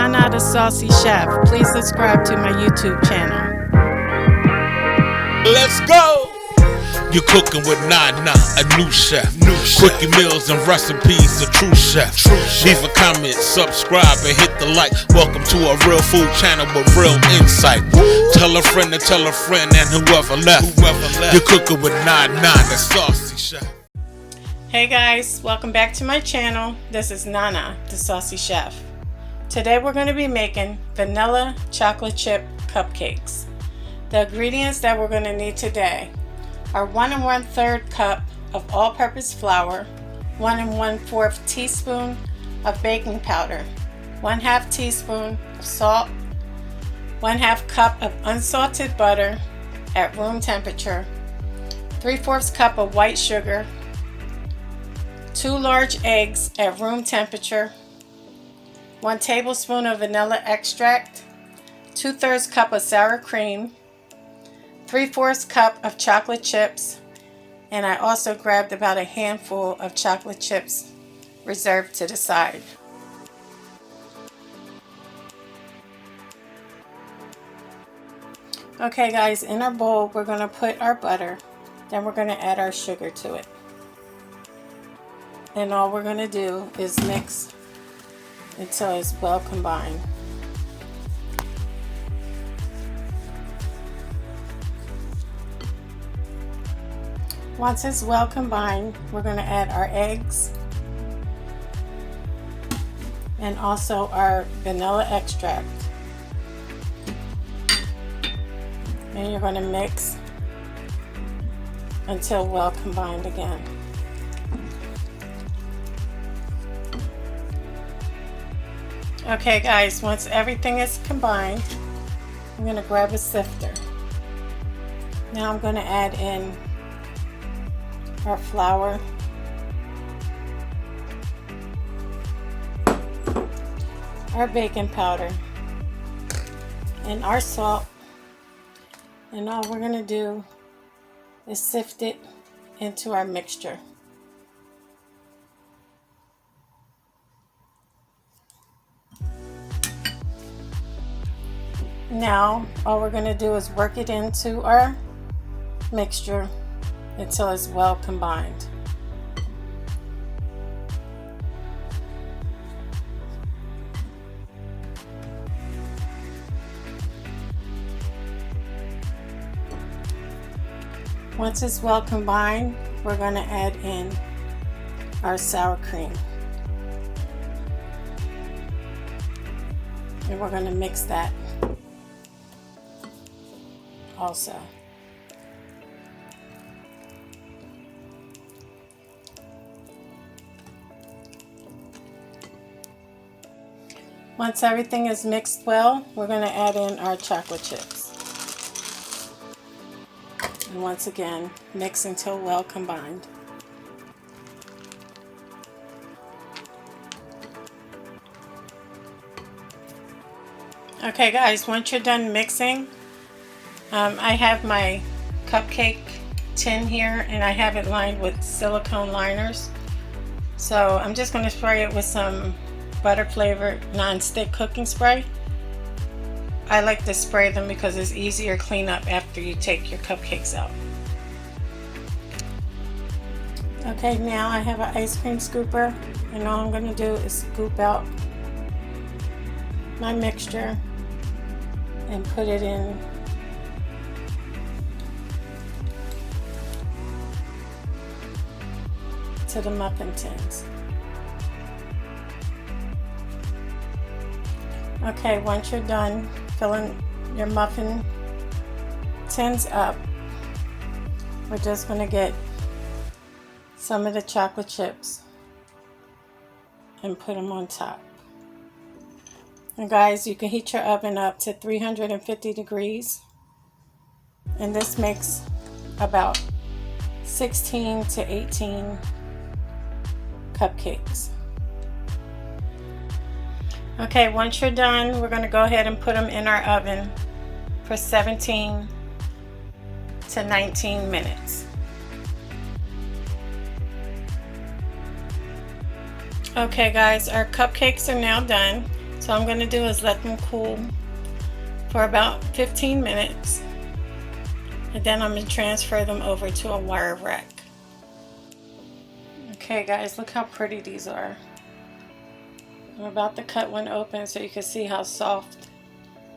Nana the Saucy Chef. Please subscribe to my YouTube channel. Let's go! You're cooking with Nana, a new chef. Quickie meals and recipes, a true chef. Leave a comment, subscribe, and hit the like. Welcome to a real food channel with real insight. Tell a friend to tell a friend, and whoever left. You're cooking with Nana the Saucy Chef. Hey guys, welcome back to my channel. This is Nana the Saucy Chef. Today we're going to be making vanilla chocolate chip cupcakes. The ingredients that we're going to need today are 1 1/3 cup of all-purpose flour, 1 1/4 teaspoon of baking powder, 1/2 teaspoon of salt, 1/2 cup of unsalted butter at room temperature, 3/4 cup of white sugar, 2 large eggs at room temperature, 1 tablespoon of vanilla extract, 2/3 cup of sour cream, 3/4 cup of chocolate chips, and I also grabbed about a handful of chocolate chips reserved to the side. Okay guys, in our bowl we're going to put our butter, then we're going to add our sugar to it. And all we're going to do is mix until it's well combined. Once it's well combined, we're going to add our eggs and also our vanilla extract. And you're going to mix until well combined again. Okay guys, once everything is combined, I'm going to grab a sifter. Now I'm going to add in our flour, our baking powder, and our salt, and all we're going to do is sift it into our mixture. Now all we're going to do is work it into our mixture until it's well combined. Once it's well combined, we're going to add in our sour cream. And we're going to mix that also. Once everything is mixed well, we're going to add in our chocolate chips. And once again, mix until well combined. Okay guys, once you're done mixing, I have my cupcake tin here and I have it lined with silicone liners. So I'm just going to spray it with some butter flavored non-stick cooking spray. I like to spray them because it's easier cleanup after you take your cupcakes out. Okay, now I have an ice cream scooper and all I'm going to do is scoop out my mixture and put it in to the muffin tins. Okay, once you're done filling your muffin tins up, we're just going to get some of the chocolate chips and put them on top. And guys, you can heat your oven up to 350 degrees, and this makes about 16 to 18 cupcakes. Okay, once you're done, we're going to go ahead and put them in our oven for 17 to 19 minutes. Okay guys, our cupcakes are now done. So So I'm going to do is let them cool for about 15 minutes. And then I'm going to transfer them over to a wire rack. Okay guys, look how pretty these are. I'm about to cut one open so you can see how soft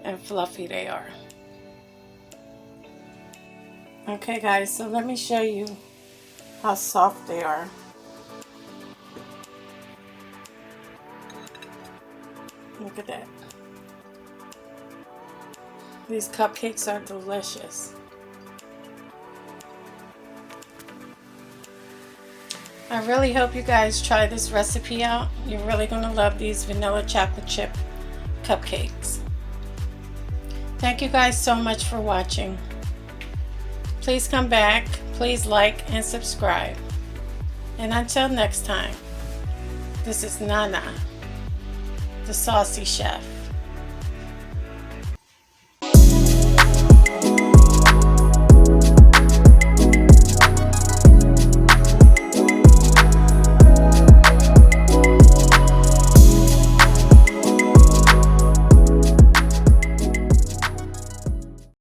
and fluffy they are. Okay guys, so let me show you how soft they are. Look at that. These cupcakes are delicious. I really hope you guys try this recipe out. You're really going to love these vanilla chocolate chip cupcakes. Thank you guys so much for watching. Please come back. Please like and subscribe. And until next time, this is Nana, the Saucy Chef.